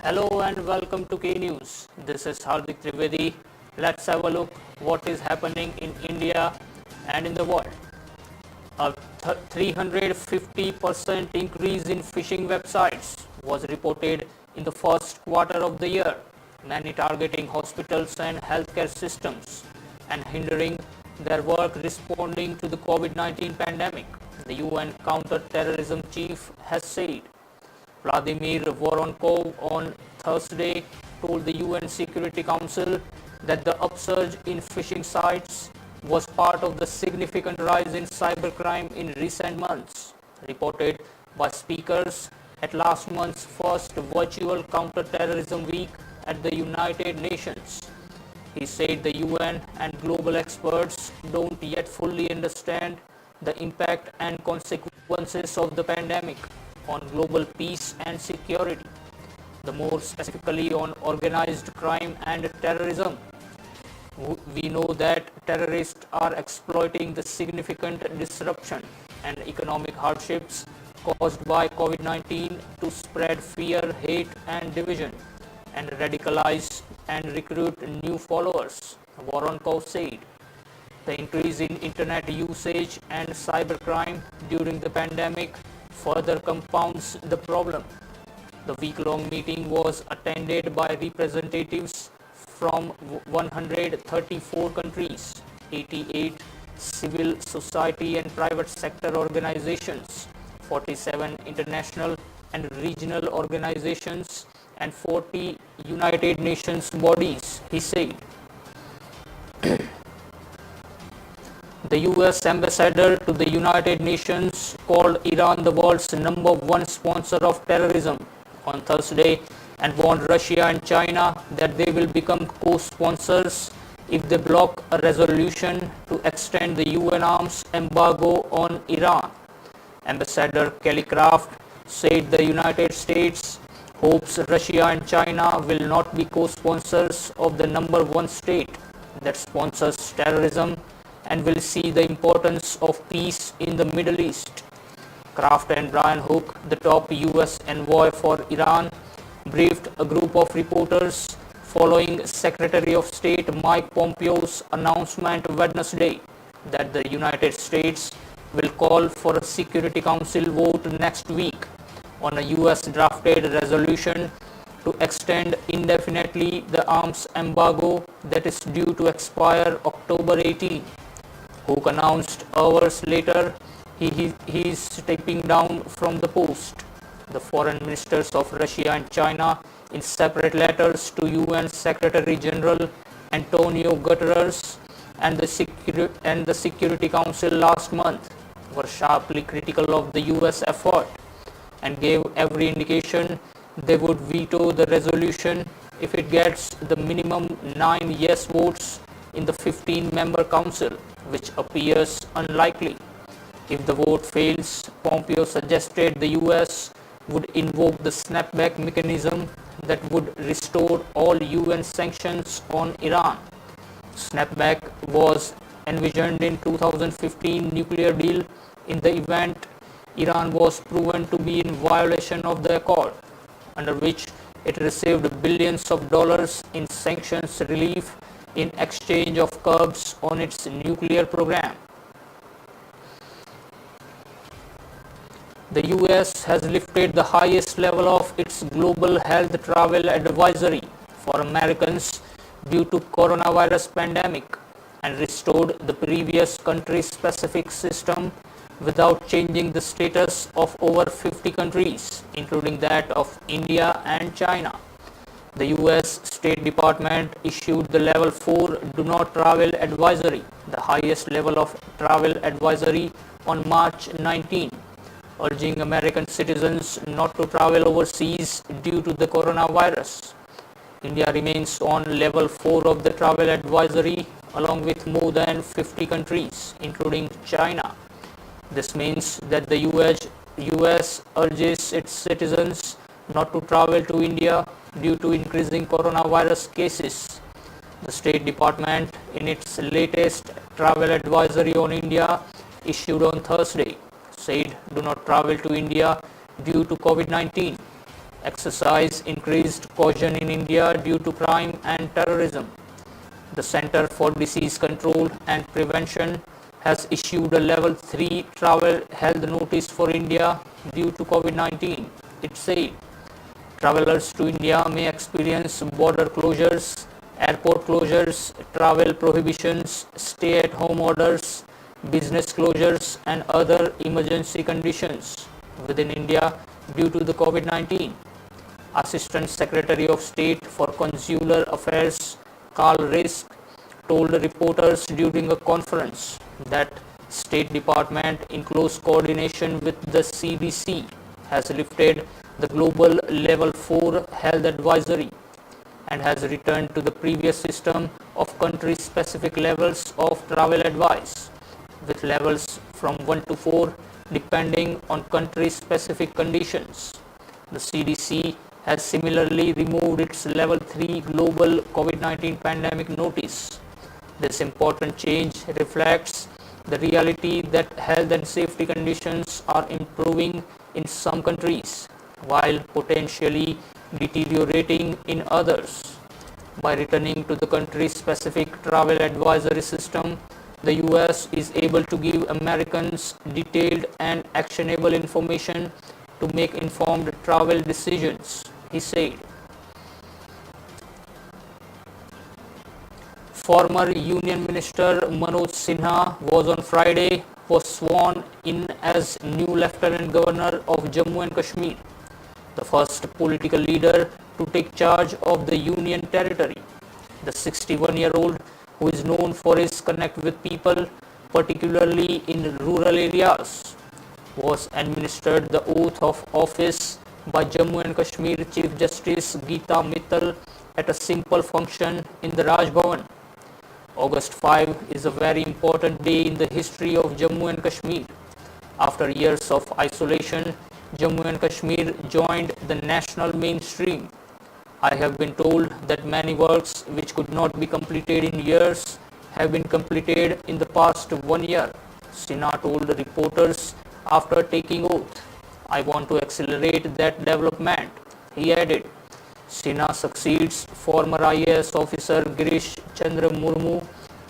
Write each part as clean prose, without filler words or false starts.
Hello and welcome to K News. This is Hardik Trivedi. Let's have a look what is happening in India and in the world. A 350% increase in phishing websites was reported in the first quarter of the year, many targeting hospitals and healthcare systems and hindering their work responding to the COVID-19 pandemic, the UN counter-terrorism chief has said. Vladimir Voronkov on Thursday told the UN Security Council that the upsurge in phishing sites was part of the significant rise in cybercrime in recent months, reported by speakers at last month's first virtual counter-terrorism week at the United Nations. He said the UN and global experts don't yet fully understand the impact and consequences of the pandemic on global peace and security, the more specifically on organized crime and terrorism. We know that terrorists are exploiting the significant disruption and economic hardships caused by COVID-19 to spread fear, hate and division and radicalize and recruit new followers, Voronkov said. The increase in internet usage and cybercrime during the pandemic further compounds the problem. The week-long meeting was attended by representatives from 134 countries, 88 civil society and private sector organizations, 47 international and regional organizations, and 40 United Nations bodies, he said. The US ambassador to the United Nations called Iran the world's #1 sponsor of terrorism on Thursday and warned Russia and China that they will become co-sponsors if they block a resolution to extend the UN arms embargo on Iran. Ambassador Kelly Craft said the United States hopes Russia and China will not be co-sponsors of the #1 state that sponsors terrorism and will see the importance of peace in the Middle East. Kraft and Brian Hook, the top US envoy for Iran, briefed a group of reporters following Secretary of State Mike Pompeo's announcement Wednesday that the United States will call for a Security Council vote next week on a US drafted resolution to extend indefinitely the arms embargo that is due to expire October 18. Hook announced hours later he is stepping down from the post. The foreign ministers of Russia and China, in separate letters to UN Secretary General Antonio Guterres and the Security Council last month, were sharply critical of the US effort and gave every indication they would veto the resolution if it gets the minimum 9 yes votes in the 15-member council, which appears unlikely. If the vote fails, Pompeo suggested the US would invoke the snapback mechanism that would restore all UN sanctions on Iran. Snapback was envisioned in 2015 nuclear deal in the event Iran was proven to be in violation of the accord, under which it received billions of dollars in sanctions relief in exchange of curbs on its nuclear program. The US has lifted the highest level of its global health travel advisory for Americans due to coronavirus pandemic and restored the previous country-specific system without changing the status of over 50 countries, including that of India and China. The US State Department issued the Level 4 Do Not Travel Advisory, the highest level of travel advisory, on March 19, urging American citizens not to travel overseas due to the coronavirus. India remains on Level 4 of the travel advisory along with more than 50 countries, including China. This means that the US urges its citizens not to travel to India due to increasing coronavirus cases. The State Department, in its latest travel advisory on India issued on Thursday, said do not travel to India due to COVID-19. exercise increased caution in India due to crime and terrorism. The Center for Disease Control and Prevention has issued a level 3 travel health notice for India due to COVID-19. It said travelers to India may experience border closures, airport closures, travel prohibitions, stay at home orders, business closures, and other emergency conditions within India due to the COVID-19. Assistant Secretary of State for Consular Affairs Carl Risk told reporters during a conference that State Department, in close coordination with the CDC, has lifted the global level 4 health advisory and has returned to the previous system of country-specific levels of travel advice, with levels from 1 to 4 depending on country-specific conditions. The CDC has similarly removed its level 3 global COVID-19 pandemic notice. This important change reflects the reality that health and safety conditions are improving in some countries while potentially deteriorating in others. By returning to the country-specific travel advisory system, the US is able to give Americans detailed and actionable information to make informed travel decisions, he said. Former Union Minister Manoj Sinha was sworn in as new Lieutenant Governor of Jammu and Kashmir, the first political leader to take charge of the Union Territory. The 61-year-old, who is known for his connect with people, particularly in rural areas, was administered the oath of office by Jammu and Kashmir Chief Justice Geeta Mittal at a simple function in the Raj Bhavan. August 5 is a very important day in the history of Jammu and Kashmir. After years of isolation, Jammu and Kashmir joined the national mainstream. I have been told that many works which could not be completed in years have been completed in the past 1 year, Sinha told reporters after taking oath. I want to accelerate that development, he added. Sinha succeeds former IAS officer Girish Chandra Murmu,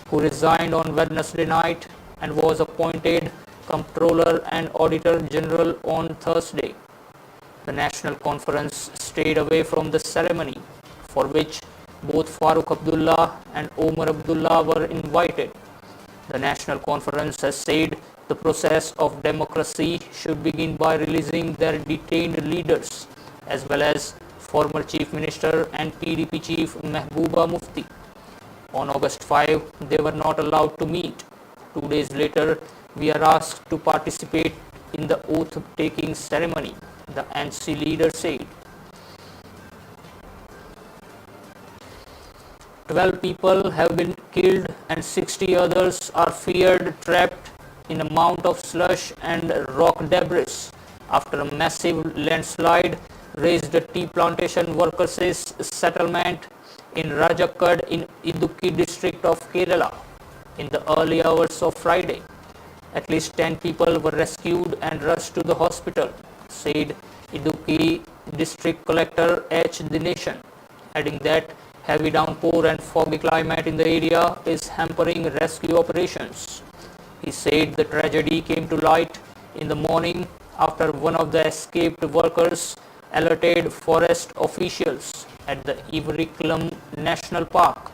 who resigned on Wednesday night and was appointed Comptroller and Auditor General on Thursday. The National Conference stayed away from the ceremony, for which both Farooq Abdullah and Omar Abdullah were invited. The National Conference has said the process of democracy should begin by releasing their detained leaders, as well as former Chief Minister and PDP Chief Mehbooba Mufti. On August 5, they were not allowed to meet. 2 days later, we are asked to participate in the oath-taking ceremony, the NC leader said. 12 people have been killed and 60 others are feared trapped in a mount of slush and rock debris after a massive landslide razed a tea plantation workers' settlement in Rajakkad in Idukki district of Kerala in the early hours of Friday. At least 10 people were rescued and rushed to the hospital, said Idukki District Collector H. Dineshan, adding that heavy downpour and foggy climate in the area is hampering rescue operations. He said the tragedy came to light in the morning after one of the escaped workers alerted forest officials at the Ivericulum National Park.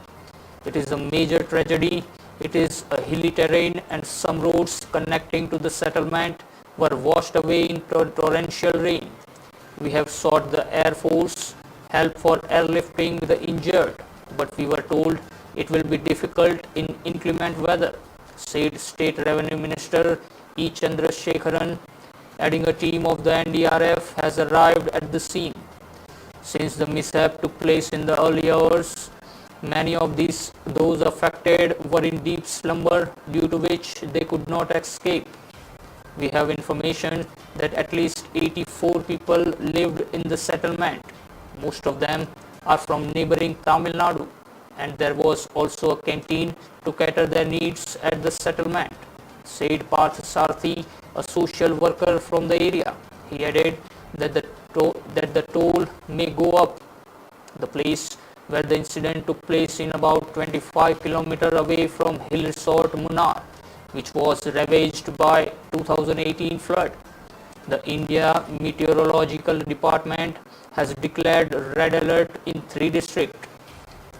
It is a major tragedy. It is a hilly terrain and some roads connecting to the settlement were washed away in torrential rain. We have sought the Air Force help for airlifting the injured, but we were told it will be difficult in inclement weather, said State Revenue Minister E. Chandrasekharan, adding a team of the NDRF has arrived at the scene. Since the mishap took place in the early hours, many of those affected were in deep slumber, due to which they could not escape. We have information that at least 84 people lived in the settlement. Most of them are from neighboring Tamil Nadu, and there was also a canteen to cater their needs at the settlement, said Parth Sarthi, a social worker from the area. He added that the that the toll may go up. The place where the incident took place in about 25 km away from hill resort Munnar, which was ravaged by 2018 flood. The India Meteorological Department has declared red alert in 3 districts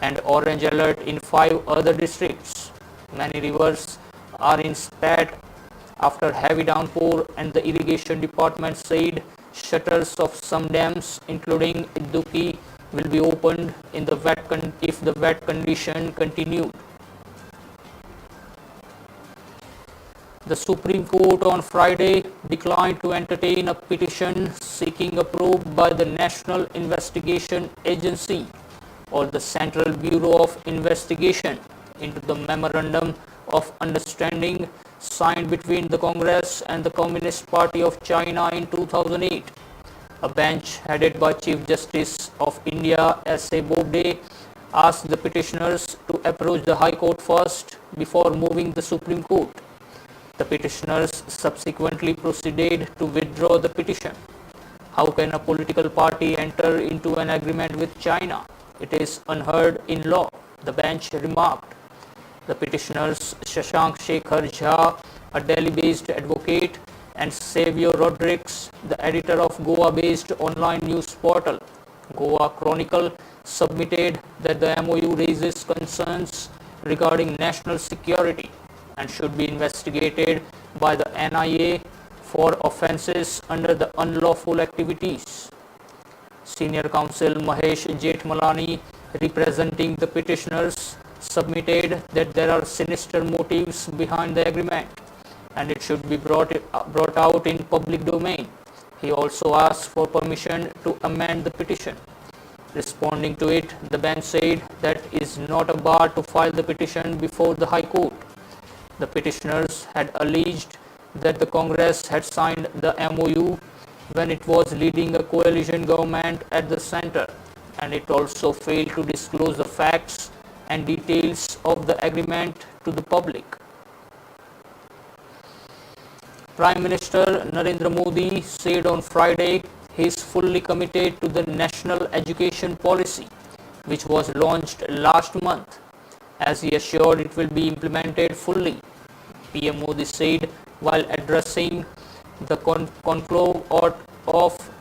and orange alert in 5 other districts. Many rivers are in spat after heavy downpour, and the irrigation department said shutters of some dams including Idukki will be opened in the if the wet condition continued. The Supreme Court on Friday declined to entertain a petition seeking a probe by the National Investigation Agency or the Central Bureau of Investigation into the Memorandum of Understanding signed between the Congress and the Communist Party of China in 2008. A bench headed by Chief Justice of India S.A. Bobde asked the petitioners to approach the High Court first before moving the Supreme Court. The petitioners subsequently proceeded to withdraw the petition. How can a political party enter into an agreement with China? It is unheard in law, the bench remarked. The petitioners Shashank Shekhar Jha, a Delhi-based advocate, and Savio Rodriguez, the editor of Goa-based online news portal Goa Chronicle, submitted that the MOU raises concerns regarding national security and should be investigated by the NIA for offences under the unlawful activities. Senior counsel Mahesh Jethmalani, representing the petitioners, submitted that there are sinister motives behind the agreement and it should be brought out in public domain. He also asked for permission to amend the petition. Responding to it, the bench said that is not a bar to file the petition before the High Court. The petitioners had alleged that the Congress had signed the MOU when it was leading a coalition government at the center, and it also failed to disclose the facts and details of the agreement to the public. Prime Minister Narendra Modi said on Friday he is fully committed to the National Education Policy, which was launched last month, as he assured it will be implemented fully. PM Modi said while addressing the conclave of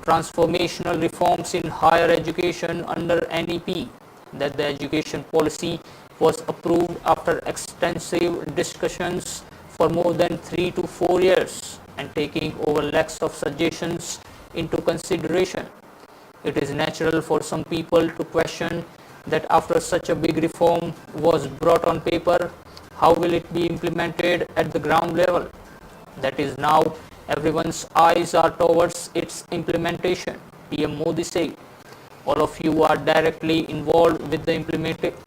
transformational reforms in higher education under NEP that the education policy was approved after extensive discussions for more than 3 to 4 years and taking over lakhs of suggestions into consideration. It is natural for some people to question that after such a big reform was brought on paper, how will it be implemented at the ground level? That is now everyone's eyes are towards its implementation, PM Modi said. All of you are directly involved with the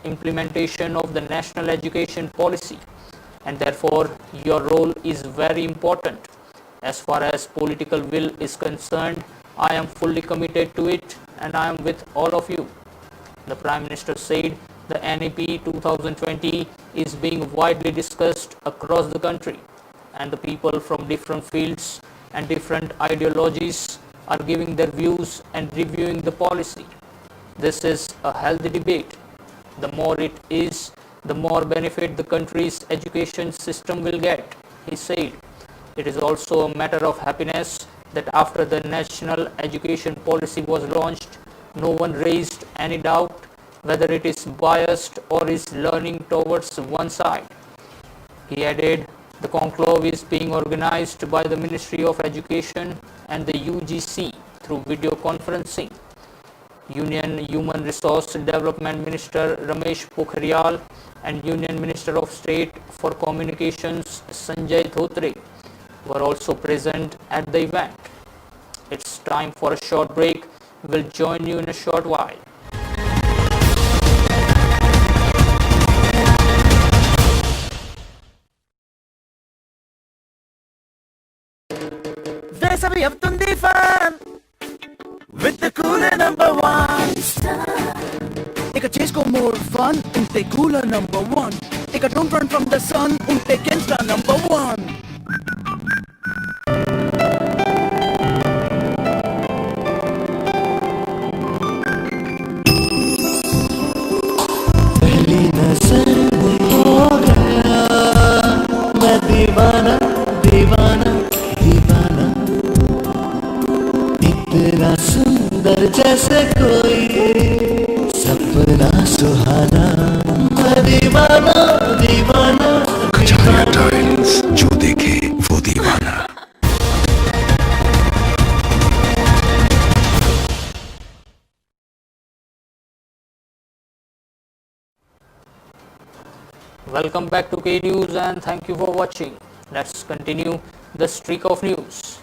implementation of the national education policy, and therefore your role is very important. As far as political will is concerned, I am fully committed to it and I am with all of you. The Prime Minister said the NEP 2020 is being widely discussed across the country, and the people from different fields and different ideologies are giving their views and reviewing the policy. This is a healthy debate. The more it is, the more benefit the country's education system will get, he said. It is also a matter of happiness that after the national education policy was launched, no one raised any doubt whether it is biased or is leaning towards one side. He added, the conclave is being organized by the Ministry of Education and the UGC through video conferencing. Union Human Resource Development Minister Ramesh Pokhriyal and Union Minister of State for Communications Sanjay Dhotre were also present at the event. It's time for a short break. We'll join you in a short while. Desabi Aptundi fan with the cooler number one. Ika chase go more fun, unte cooler number one. Ika don't run from the sun, unte Kenstra number one. दीवाना दीवाना दीवाना, इतना सुंदर जैसे कोई सपना सुहाना, मैं दीवाना दीवाना कचारिया टाइल्स, जो देखे वो दीवाना। Welcome back to K News and thank you for watching. Let's continue the streak of news.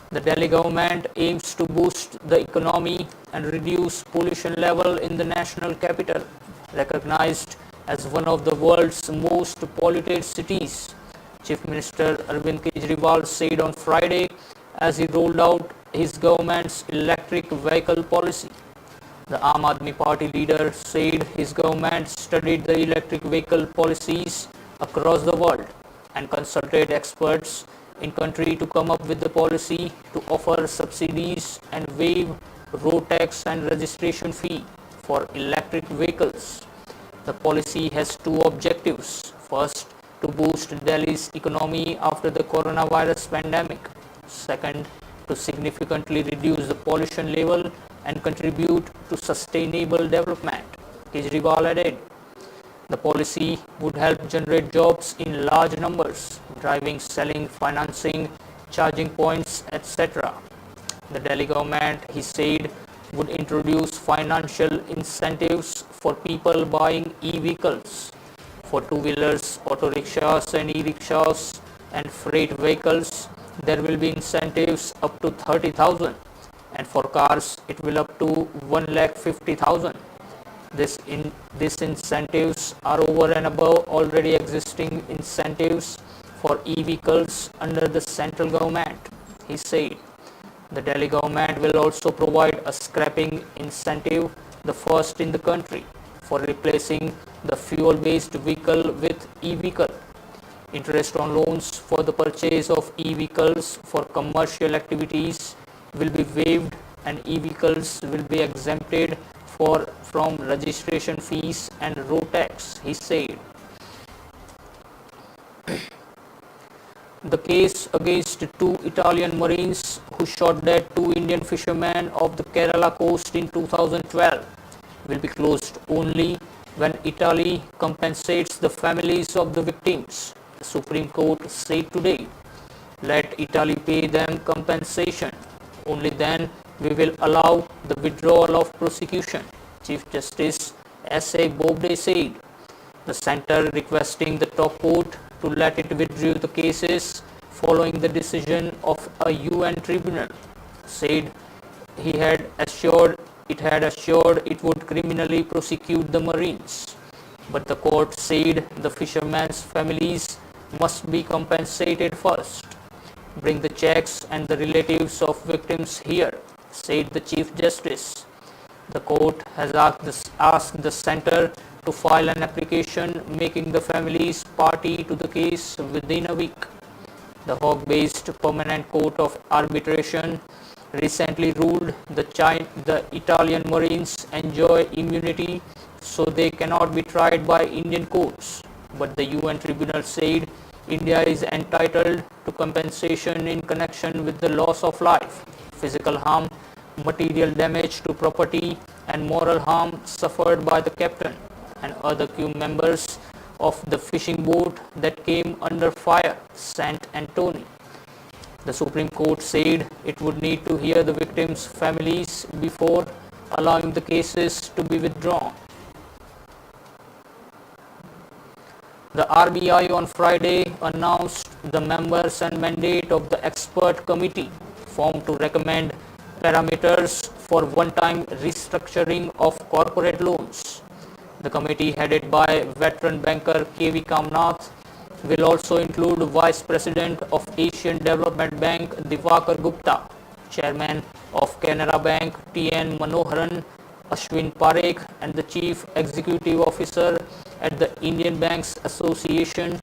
The Delhi government aims to boost the economy and reduce pollution level in the national capital, recognized as one of the world's most polluted cities. Chief Minister Arvind Kejriwal said on Friday as he rolled out his government's electric vehicle policy. The Aam Aadmi Party leader said his government studied the electric vehicle policies across the world and consulted experts in country to come up with the policy to offer subsidies and waive road tax and registration fee for electric vehicles. The policy has two objectives. First, to boost Delhi's economy after the coronavirus pandemic. Second, to significantly reduce the pollution level and contribute to sustainable development, Kejriwal added. The policy would help generate jobs in large numbers, driving, selling, financing, charging points, etc. The Delhi government, he said, would introduce financial incentives for people buying e-vehicles. For two-wheelers, auto rickshaws and e-rickshaws and freight vehicles, there will be incentives up to 30,000, and for cars it will up to 1,50,000. These incentives are over and above already existing incentives for e-vehicles under the central government, he said. The Delhi government will also provide a scrapping incentive, the first in the country, for replacing the fuel-based vehicle with e-vehicle. Interest on loans for the purchase of e-vehicles for commercial activities will be waived and e-vehicles will be exempted from registration fees and road tax, he said. The case against two Italian Marines who shot dead two Indian fishermen off the Kerala coast in 2012 will be closed only when Italy compensates the families of the victims, the Supreme Court said today. Let Italy pay them compensation. Only then we will allow the withdrawal of prosecution, Chief Justice S.A. Bobde said. The center requesting the top court to let it withdraw the cases following the decision of a UN tribunal, said it had assured it would criminally prosecute the Marines. But the court said the fishermen's families must be compensated first. Bring the checks and the relatives of victims here, said the Chief Justice. The court has asked the center to file an application making the families party to the case within a week. The Hague-based Permanent Court of Arbitration recently ruled the Italian Marines enjoy immunity, so they cannot be tried by Indian courts. But the UN tribunal said India is entitled to compensation in connection with the loss of life, physical harm, material damage to property, and moral harm suffered by the captain and other crew members of the fishing boat that came under fire, Sant Antony. The Supreme Court said it would need to hear the victims' families before allowing the cases to be withdrawn. The RBI on Friday announced the members and mandate of the expert committee formed to recommend parameters for one-time restructuring of corporate loans. The committee, headed by veteran banker K.V. Kamnath, will also include Vice President of Asian Development Bank Divakar Gupta, Chairman of Canara Bank T.N. Manoharan, Ashwin Parekh, and the Chief Executive Officer at the Indian Banks Association,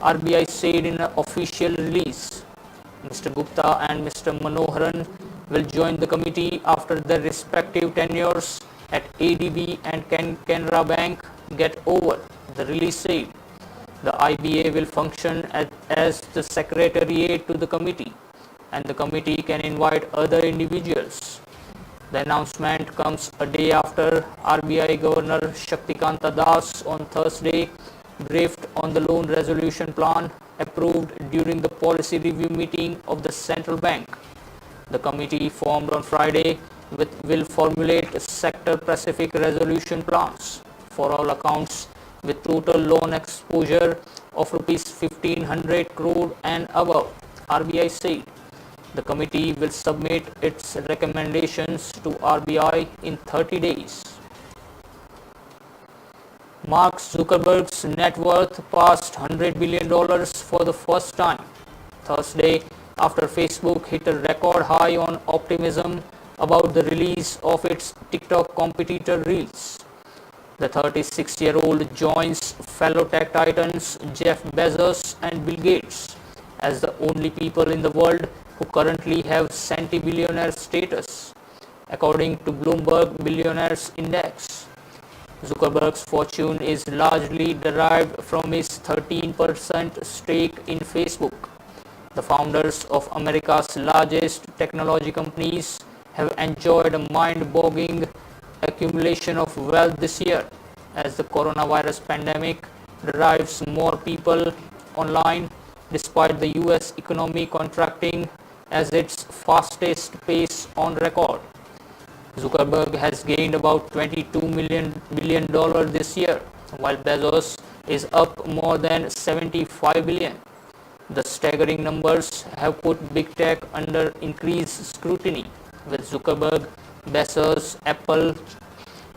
RBI said in an official release. Mr. Gupta and Mr. Manoharan will join the committee after their respective tenures at ADB and Canara Bank get over, the release said. The IBA will function as the secretariat to the committee, and the committee can invite other individuals. The announcement comes a day after RBI Governor Shaktikanta Das on Thursday briefed on the loan resolution plan approved during the policy review meeting of the central bank. The committee formed on Friday will formulate sector-specific resolution plans for all accounts with total loan exposure of rupees 1500 crore and above, RBI said. The committee will submit its recommendations to RBI in 30 days. Mark Zuckerberg's net worth passed $100 billion for the first time Thursday after Facebook hit a record high on optimism about the release of its TikTok competitor Reels. The 36-year-old joins fellow tech titans Jeff Bezos and Bill Gates as the only people in the world who currently have centibillionaire status, according to Bloomberg Billionaires Index. Zuckerberg's fortune is largely derived from his 13% stake in Facebook. The founders of America's largest technology companies have enjoyed a mind-boggling accumulation of wealth this year as the coronavirus pandemic drives more people online despite the US economy contracting as its fastest pace on record. Zuckerberg has gained about $22 billion this year, while Bezos is up more than $75 billion. The staggering numbers have put big tech under increased scrutiny, with Zuckerberg, Bezos, Apple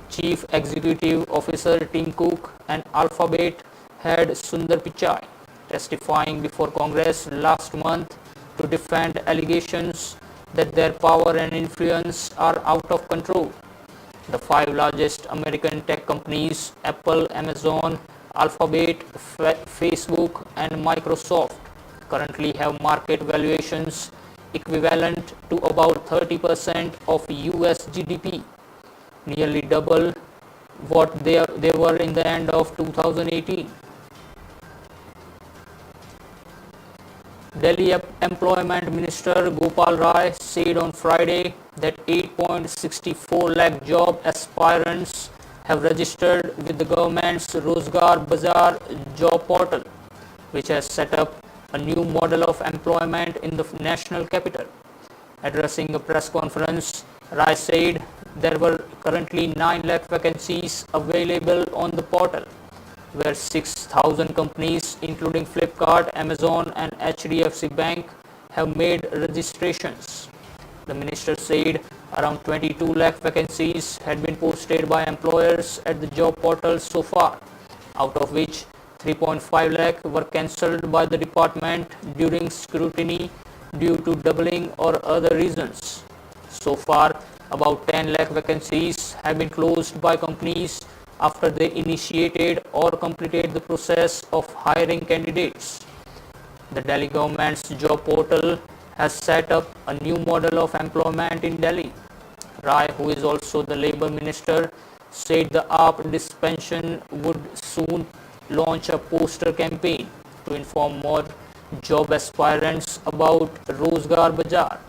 Chief Executive Officer Tim Cook, and Alphabet head Sundar Pichai testifying before Congress last month to defend allegations that their power and influence are out of control. The five largest American tech companies, Apple, Amazon, Alphabet, Facebook, and Microsoft, currently have market valuations equivalent to about 30% of US GDP, nearly double what they were in the end of 2018. Delhi Employment Minister Gopal Rai said on Friday that 8.64 lakh job aspirants have registered with the government's Rozgar Bazaar job portal, which has set up a new model of employment in the national capital. Addressing a press conference, Rai said there were currently 9 lakh vacancies available on the portal, where 6,000 companies including Flipkart, Amazon and HDFC Bank have made registrations. The minister said around 22 lakh vacancies had been posted by employers at the job portal so far, out of which 3.5 lakh were cancelled by the department during scrutiny due to doubling or other reasons. So far, about 10 lakh vacancies have been closed by companies after they initiated or completed the process of hiring candidates. The Delhi government's job portal has set up a new model of employment in Delhi. Rai, who is also the Labour Minister, said the AAP dispensation would soon launch a poster campaign to inform more job aspirants about Rozgar Bazaar.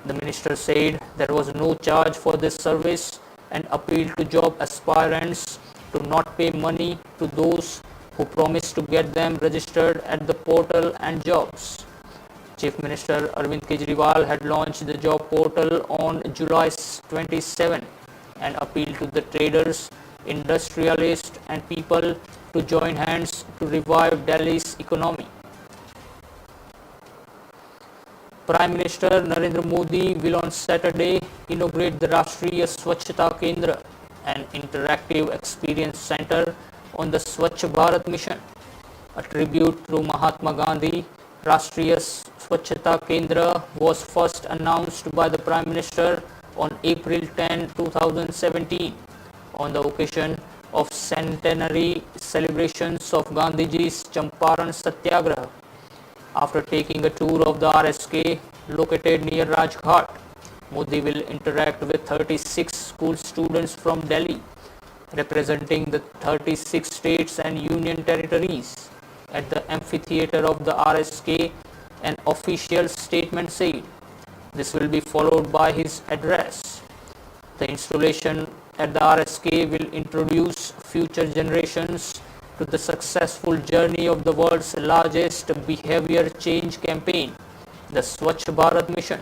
The minister said there was no charge for this service and appealed to job aspirants to not pay money to those who promised to get them registered at the portal and jobs. Chief Minister Arvind Kejriwal had launched the job portal on July 27 and appealed to the traders, industrialists and people to join hands to revive Delhi's economy. Prime Minister Narendra Modi will on Saturday inaugurate the Rashtriya Swachhata Kendra, an interactive experience center on the Swachh Bharat mission. A tribute to Mahatma Gandhi, Rashtriya Swachhata Kendra was first announced by the Prime Minister on April 10, 2017 on the occasion of centenary celebrations of Gandhiji's Champaran Satyagraha. After taking a tour of the RSK located near Rajghat, Modi will interact with 36 school students from Delhi, representing the 36 states and union territories. at the amphitheater of the RSK, an official statement said. This will be followed by his address. The installation at the RSK will introduce future generations to the successful journey of the world's largest behavior change campaign, the Swachh Bharat mission.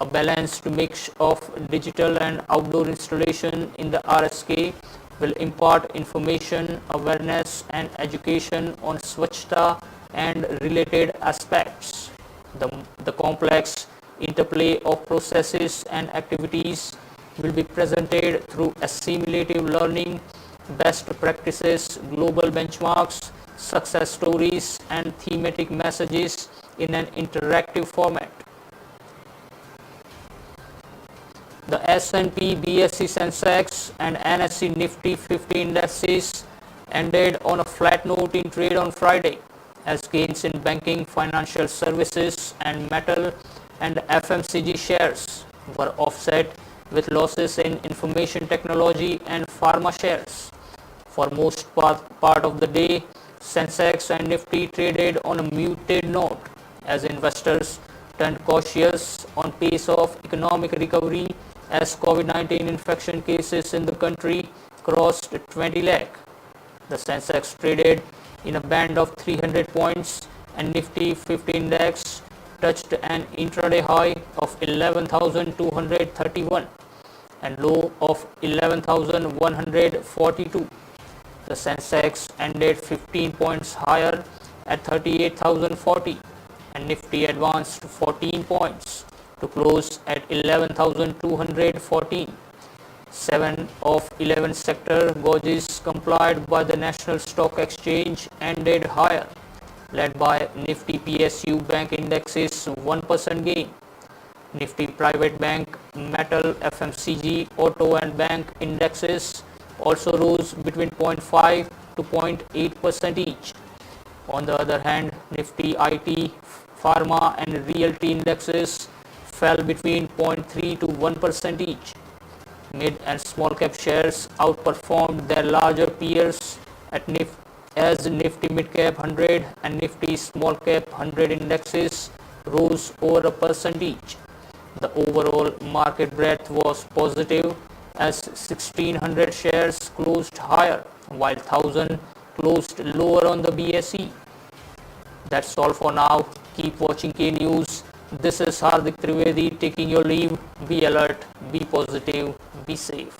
A balanced mix of digital and outdoor installation in the RSK will impart information, awareness and education on Swachhta and related aspects. The complex interplay of processes and activities will be presented through assimilative learning, best practices, global benchmarks, success stories and thematic messages in an interactive format. The S&P, BSE Sensex and NSE Nifty 50 indices ended on a flat note in trade on Friday, as gains in banking, financial services and metal and FMCG shares were offset with losses in information technology and pharma shares. For most part of the day, Sensex and Nifty traded on a muted note as investors turned cautious on pace of economic recovery as COVID-19 infection cases in the country crossed 20 lakh. The Sensex traded in a band of 300 points and Nifty 50 index touched an intraday high of 11,231 and low of 11,142. The Sensex ended 15 points higher at 38,040 and Nifty advanced 14 points to close at 11,214. 7 of 11 sector gauges complied by the National Stock Exchange ended higher, led by Nifty PSU bank indexes 1% gain. Nifty Private Bank, Metal, FMCG, Auto and Bank indexes also rose between 0.5 to 0.8% each. On the other hand, Nifty IT, Pharma and Realty indexes fell between 0.3 to 1% each. Mid and small cap shares outperformed their larger peers as Nifty Mid Cap 100 and Nifty Small Cap 100 indexes rose over a percent each. The overall market breadth was positive as 1600 shares closed higher while 1000 closed lower on the BSE. That's all for now. Keep watching K News. This is Hardik Trivedi taking your leave. Be alert, be positive, be safe.